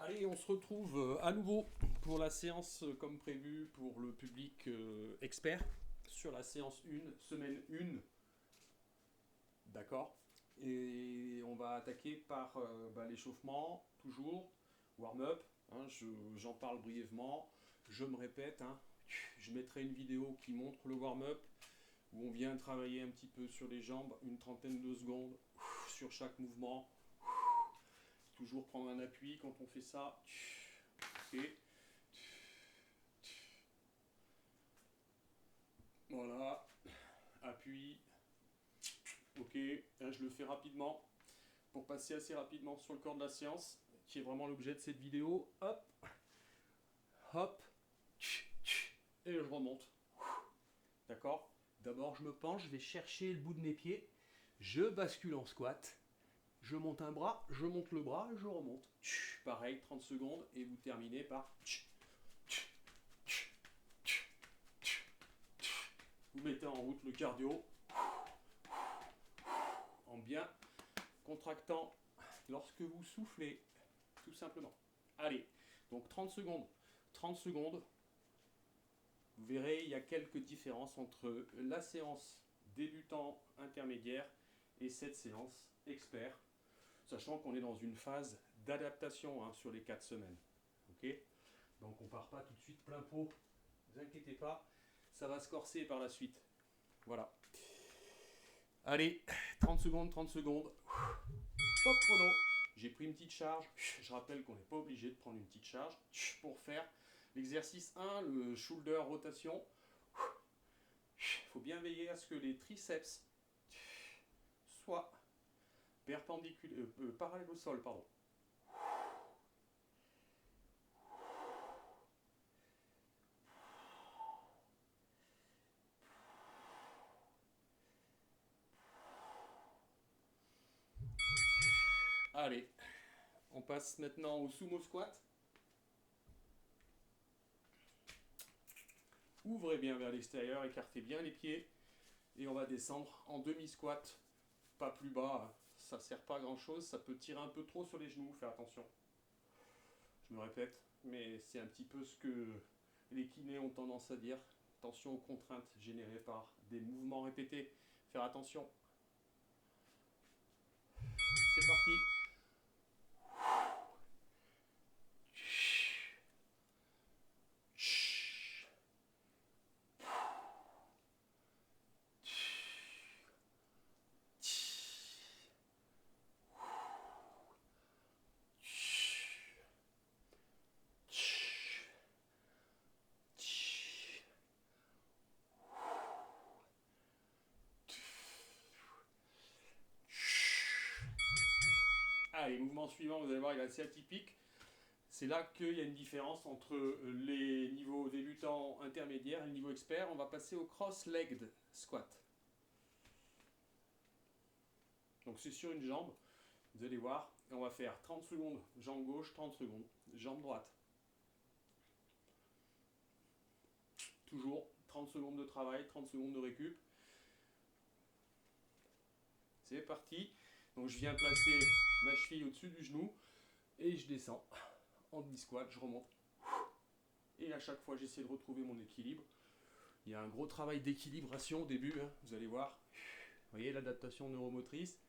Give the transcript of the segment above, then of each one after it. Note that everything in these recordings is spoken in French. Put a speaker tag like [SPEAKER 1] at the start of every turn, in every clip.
[SPEAKER 1] Allez, on se retrouve à nouveau pour la séance comme prévu pour le public expert sur la séance 1, semaine 1, d'accord. Et on va attaquer par l'échauffement, toujours, warm-up, hein, j'en parle brièvement, je me répète, hein, je mettrai une vidéo qui montre le warm-up où on vient travailler un petit peu sur les jambes, une trentaine de secondes sur chaque mouvement. Toujours prendre un appui quand on fait ça. Ok. Voilà. Appui. Ok. Là, je le fais rapidement pour passer assez rapidement sur le corps de la séance, qui est vraiment l'objet de cette vidéo. Hop. Hop. Et je remonte. D'accord. D'abord, je me penche, je vais chercher le bout de mes pieds. Je bascule en squat. Je monte un bras, je monte le bras, je remonte. Pareil, 30 secondes et vous terminez par. Vous mettez en route le cardio en bien contractant lorsque vous soufflez, tout simplement. Allez, donc 30 secondes. 30 secondes. Vous verrez, il y a quelques différences entre la séance débutant intermédiaire et cette séance expert, sachant qu'on est dans une phase d'adaptation hein, sur les 4 semaines. Ok. Donc on part pas tout de suite plein pot. Ne vous inquiétez pas, ça va se corser par la suite. Voilà. Allez, 30 secondes, 30 secondes. Stop chrono. J'ai pris une petite charge. Je rappelle qu'on n'est pas obligé de prendre une petite charge pour faire l'exercice 1, le shoulder rotation. Il faut bien veiller à ce que les triceps soient perpendiculaires, parallèles au sol, pardon. Allez, on passe maintenant au sumo squat. Ouvrez bien vers l'extérieur, écartez bien les pieds et on va descendre en demi-squat, pas plus bas, ça ne sert pas à grand chose, ça peut tirer un peu trop sur les genoux, faire attention. Je me répète, mais c'est un petit peu ce que les kinés ont tendance à dire. Attention aux contraintes générées par des mouvements répétés, faire attention. C'est parti. Allez, mouvement suivant, vous allez voir, il est assez atypique. C'est là qu'il y a une différence entre les niveaux débutants, intermédiaires et le niveau expert. On va passer au cross-legged squat. Donc c'est sur une jambe, vous allez voir, et on va faire 30 secondes jambe gauche, 30 secondes jambe droite. Toujours 30 secondes de travail, 30 secondes de récup. C'est parti. Donc je viens placer ma cheville au-dessus du genou et je descends en demi-squat, je remonte. Et à chaque fois, j'essaie de retrouver mon équilibre. Il y a un gros travail d'équilibration au début, hein, vous allez voir. Vous voyez l'adaptation neuromotrice.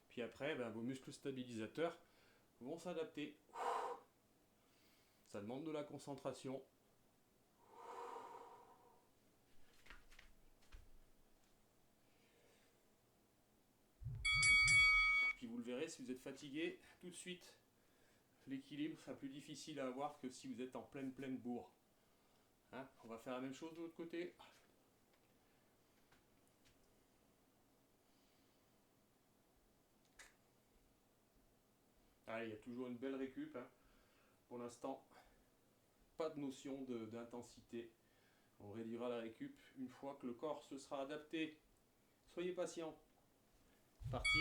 [SPEAKER 1] Puis après, vos muscles stabilisateurs vont s'adapter. Ça demande de la concentration. Puis vous le verrez, si vous êtes fatigué, tout de suite, l'équilibre sera plus difficile à avoir que si vous êtes en pleine bourre. Hein, on va faire la même chose de l'autre côté. Allez, il y a toujours une belle récup. Hein. Pour l'instant, pas de notion d'intensité. On réduira la récup une fois que le corps se sera adapté. Soyez patient. Parti.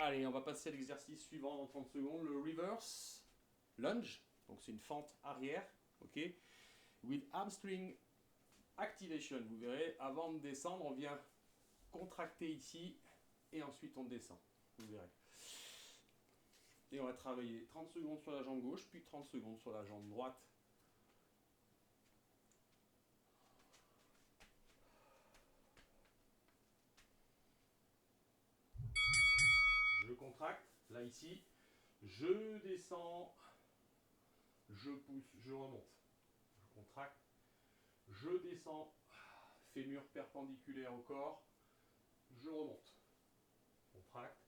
[SPEAKER 1] Allez, on va passer à l'exercice suivant dans 30 secondes, le reverse lunge. Donc c'est une fente arrière, ok. With hamstring activation. Vous verrez, avant de descendre, on vient contracter ici et ensuite on descend. Vous verrez. Et on va travailler 30 secondes sur la jambe gauche, puis 30 secondes sur la jambe droite. Je contracte, là ici, je descends, je pousse, je remonte. Je contracte, je descends, fémur perpendiculaire au corps, je remonte. Contracte,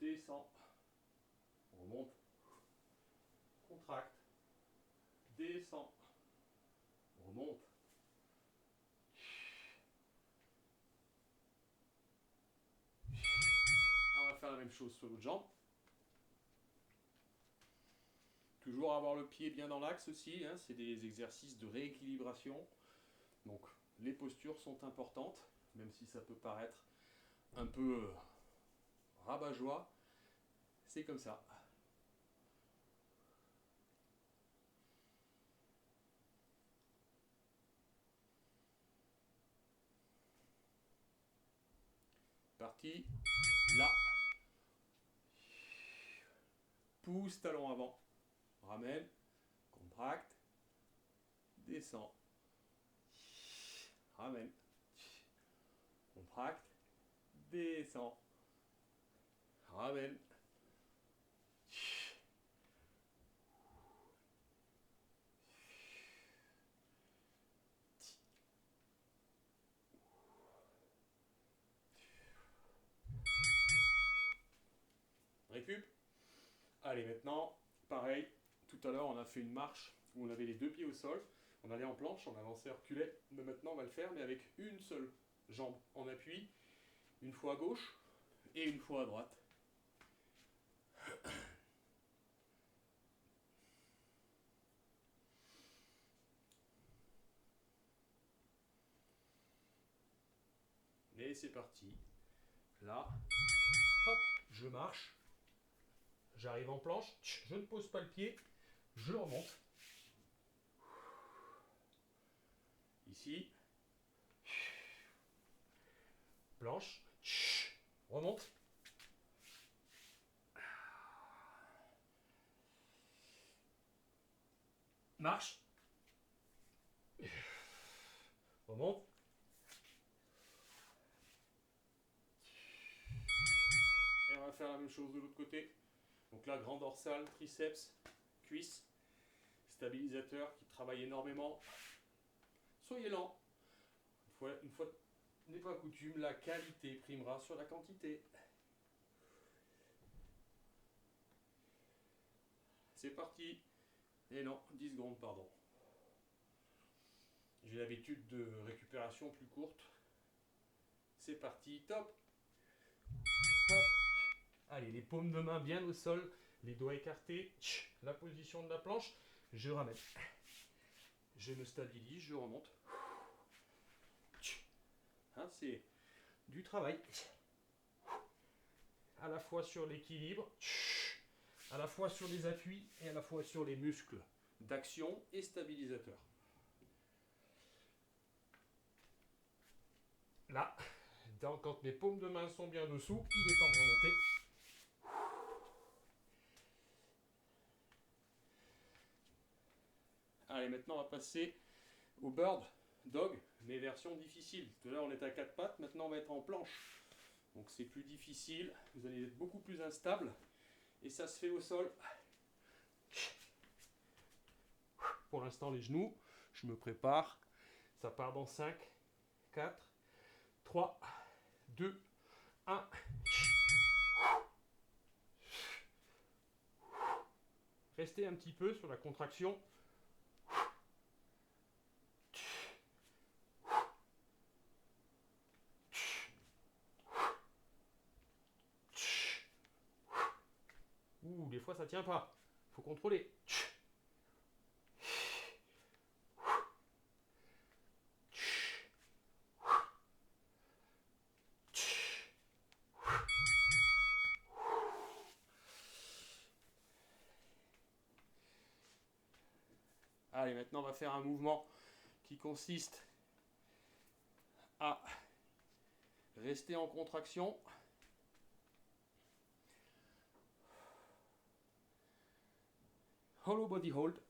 [SPEAKER 1] descends, remonte, contracte, descends, remonte. On va faire la même chose sur l'autre jambe. Toujours avoir le pied bien dans l'axe aussi, hein, c'est des exercices de rééquilibration. Donc les postures sont importantes, même si ça peut paraître un peu rabat-joie, c'est comme ça. Parti, là. Pousse talon avant, ramène, contracte, descend, ramène, contracte, descend, ramène. Récup. Allez, maintenant, pareil, tout à l'heure on a fait une marche où on avait les deux pieds au sol, on allait en planche, on avançait, reculait, mais maintenant on va le faire, mais avec une seule jambe en appui, une fois à gauche et une fois à droite. Et c'est parti. Là, hop, je marche, j'arrive en planche, je ne pose pas le pied, je remonte. Ici, planche, remonte. Marche, remonte. Et on va faire la même chose de l'autre côté. Donc là, grand dorsal, triceps, cuisse, stabilisateur qui travaille énormément. Soyez lent. Une fois n'est pas coutume, la qualité primera sur la quantité. C'est parti. Et non, 10 secondes, pardon. J'ai l'habitude de récupération plus courte. C'est parti, top. Hop. Allez, les paumes de main bien au sol, les doigts écartés, la position de la planche, je ramène. Je me stabilise, je remonte. Hein, c'est du travail. À la fois sur l'équilibre, à la fois sur les appuis et à la fois sur les muscles d'action et stabilisateur. Là, quand mes paumes de main sont bien dessous, il est temps de remonter. Allez, maintenant on va passer au bird dog, mais version difficile. Tout à l'heure on était à 4 pattes, maintenant on va être en planche. Donc c'est plus difficile, vous allez être beaucoup plus instable. Et ça se fait au sol. Pour l'instant les genoux, je me prépare. Ça part dans 5, 4, 3, 2, 1. Restez un petit peu sur la contraction. Ouh, des fois ça tient pas. Faut contrôler. Allez, maintenant on va faire un mouvement qui consiste à rester en contraction. Hollow body hold.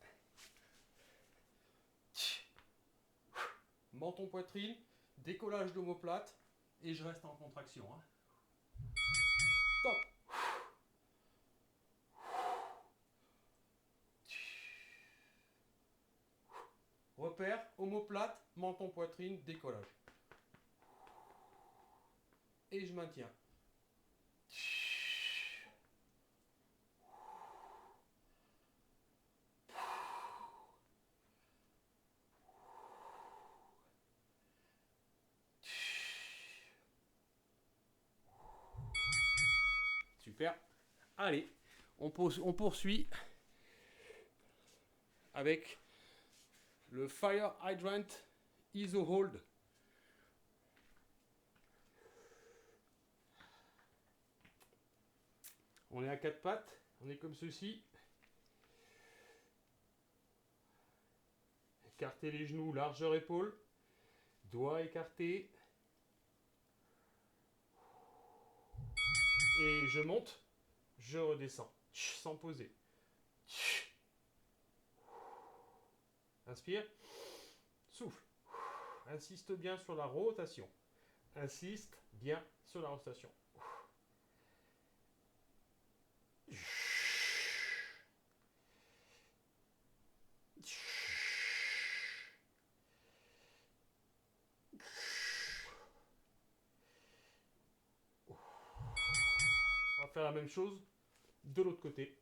[SPEAKER 1] Menton poitrine, décollage d'omoplate et je reste en contraction. Hein. Top. Repère, omoplate, menton poitrine, décollage. Et je maintiens. Super. Allez, on poursuit avec le Fire Hydrant ISO Hold. On est à quatre pattes, on est comme ceci. Écartez les genoux, largeur épaule. Doigts écartés. Et je monte, je redescends, sans poser. Inspire, souffle. Insiste bien sur la rotation. Insiste bien sur la rotation. On va faire la même chose de l'autre côté.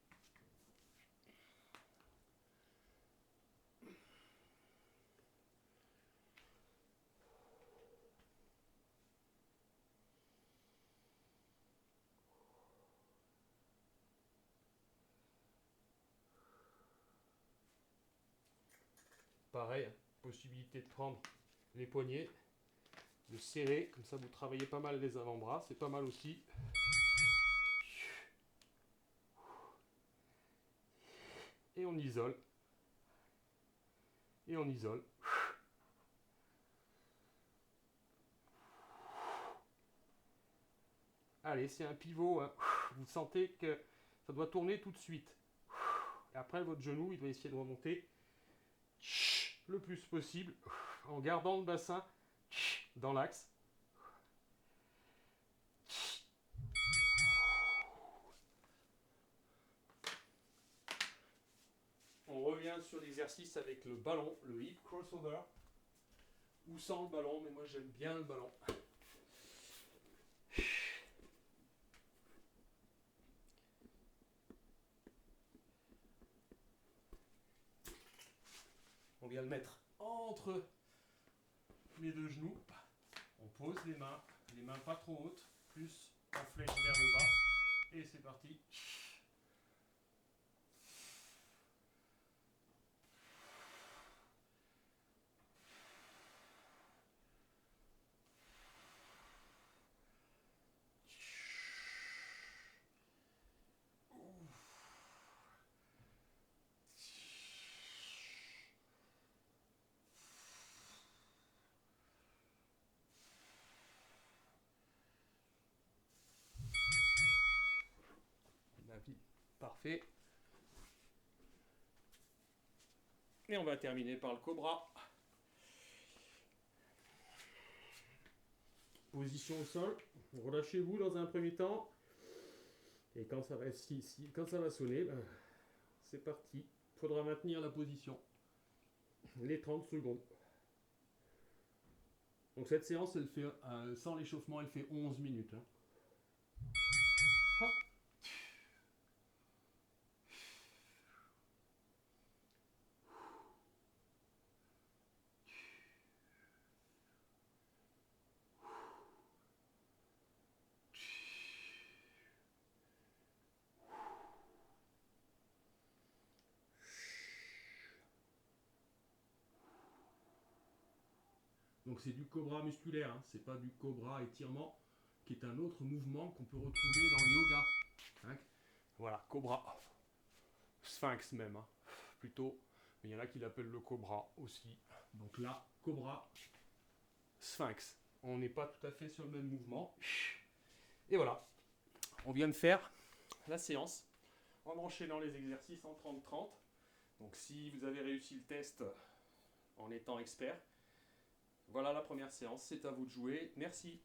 [SPEAKER 1] Pareil, possibilité de prendre les poignets, de serrer, comme ça vous travaillez pas mal les avant-bras, c'est pas mal aussi. Et on isole. Et on isole. Allez, c'est un pivot, hein. Vous sentez que ça doit tourner tout de suite. Et après, votre genou, il doit essayer de remonter le plus possible en gardant le bassin dans l'axe. On revient sur l'exercice avec le ballon, le hip crossover, ou sans le ballon, mais moi j'aime bien le ballon. On vient le mettre entre les deux genoux. On pose les mains pas trop hautes, plus on flèche vers le bas. Et c'est parti. Parfait. Et on va terminer par le cobra. Position au sol. Relâchez-vous dans un premier temps. Et quand ça va sonner, ben, c'est parti. Il faudra maintenir la position. Les 30 secondes. Donc cette séance, elle fait, sans l'échauffement, elle fait 11 minutes. Hein. Hop. Donc c'est du cobra musculaire, hein. C'est pas du cobra étirement, qui est un autre mouvement qu'on peut retrouver dans le yoga. Hein. Voilà, cobra. Sphinx même, hein. Plutôt Mais il y en a qui l'appellent le cobra aussi. Donc là, cobra, sphinx. On n'est pas tout à fait sur le même mouvement. Et voilà, on vient de faire la séance en enchaînant les exercices en 30-30. Donc si vous avez réussi le test en étant expert, voilà la première séance, c'est à vous de jouer. Merci.